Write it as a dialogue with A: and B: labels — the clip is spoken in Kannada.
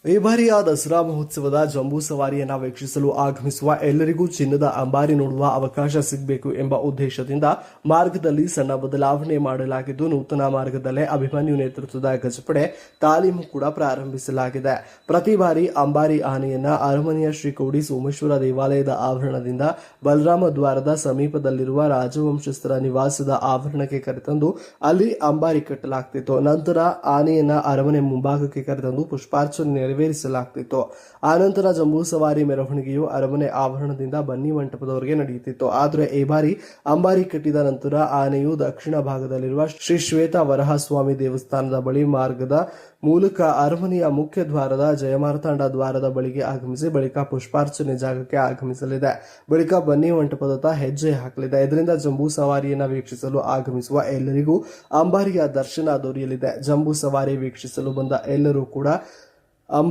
A: ಈ ಬಾರಿಯ ದಸರಾ ಮಹೋತ್ಸವದ ಜಂಬೂ ಸವಾರಿಯನ್ನು ವೀಕ್ಷಿಸಲು ಆಗಮಿಸುವ ಎಲ್ಲರಿಗೂ ಚಿನ್ನದ ಅಂಬಾರಿ ನೋಡುವ ಅವಕಾಶ ಸಿಗಬೇಕು ಎಂಬ ಉದ್ದೇಶದಿಂದ ಮಾರ್ಗದಲ್ಲಿ ಸಣ್ಣ ಬದಲಾವಣೆ ಮಾಡಲಾಗಿದ್ದು, ನೂತನ ಮಾರ್ಗದಲ್ಲೇ ಅಭಿಮನ್ಯು ನೇತೃತ್ವದ ಗಜಪಡೆ ತಾಲೀಮು ಕೂಡ ಪ್ರಾರಂಭಿಸಲಾಗಿದೆ. ಪ್ರತಿ ಬಾರಿ ಅಂಬಾರಿ ಆನೆಯನ್ನ ಅರಮನೆಯ ಶ್ರೀ ಕೋಡಿ ಸೋಮೇಶ್ವರ ದೇವಾಲಯದ ಆವರಣದಿಂದ ಬಲರಾಮ ದ್ವಾರದ ಸಮೀಪದಲ್ಲಿರುವ ರಾಜವಂಶಸ್ಥರ ನಿವಾಸದ ಆವರಣಕ್ಕೆ ಕರೆತಂದು ಅಲ್ಲಿ ಅಂಬಾರಿ ಕಟ್ಟಲಾಗ್ತಿತ್ತು. ನಂತರ ಆನೆಯನ್ನ ಅರಮನೆ ಮುಂಭಾಗಕ್ಕೆ ಕರೆತಂದು ಪುಷ್ಪಾರ್ಚನೆ ನೆರವೇರಿಸಲಾಗ್ತಿತ್ತು. ಆನಂತರ ಜಂಬೂ ಸವಾರಿ ಮೆರವಣಿಗೆಯು ಅರಮನೆ ಆವರಣದಿಂದ ಬನ್ನಿ ಮಂಟಪದವರೆಗೆ ನಡೆಯುತ್ತಿತ್ತು. ಆದರೆ ಈ ಬಾರಿ ಅಂಬಾರಿ ಕಟ್ಟಿದ ನಂತರ ಆನೆಯು ದಕ್ಷಿಣ ಭಾಗದಲ್ಲಿರುವ ಶ್ರೀ ಶ್ವೇತ ವರಹಸ್ವಾಮಿ ದೇವಸ್ಥಾನದ ಬಳಿ ಮಾರ್ಗದ ಮೂಲಕ ಅರಮನೆಯ ಮುಖ್ಯ ದ್ವಾರದ ಜಯಮಾರ್ತಾಂಡ ದ್ವಾರದ ಬಳಿಗೆ ಆಗಮಿಸಿ ಬಳಿಕ ಪುಷ್ಪಾರ್ಚನೆ ಜಾಗಕ್ಕೆ ಆಗಮಿಸಲಿದೆ. ಬಳಿಕ ಬನ್ನಿ ಮಂಟಪದತ್ತ ಹೆಜ್ಜೆ ಹಾಕಲಿದೆ. ಇದರಿಂದ ಜಂಬೂ ಸವಾರಿಯನ್ನು ವೀಕ್ಷಿಸಲು ಆಗಮಿಸುವ ಎಲ್ಲರಿಗೂ ಅಂಬಾರಿಯ ದರ್ಶನ ದೊರೆಯಲಿದೆ. ಜಂಬೂ ಸವಾರಿ ವೀಕ್ಷಿಸಲು ಬಂದ ಎಲ್ಲರೂ ಕೂಡ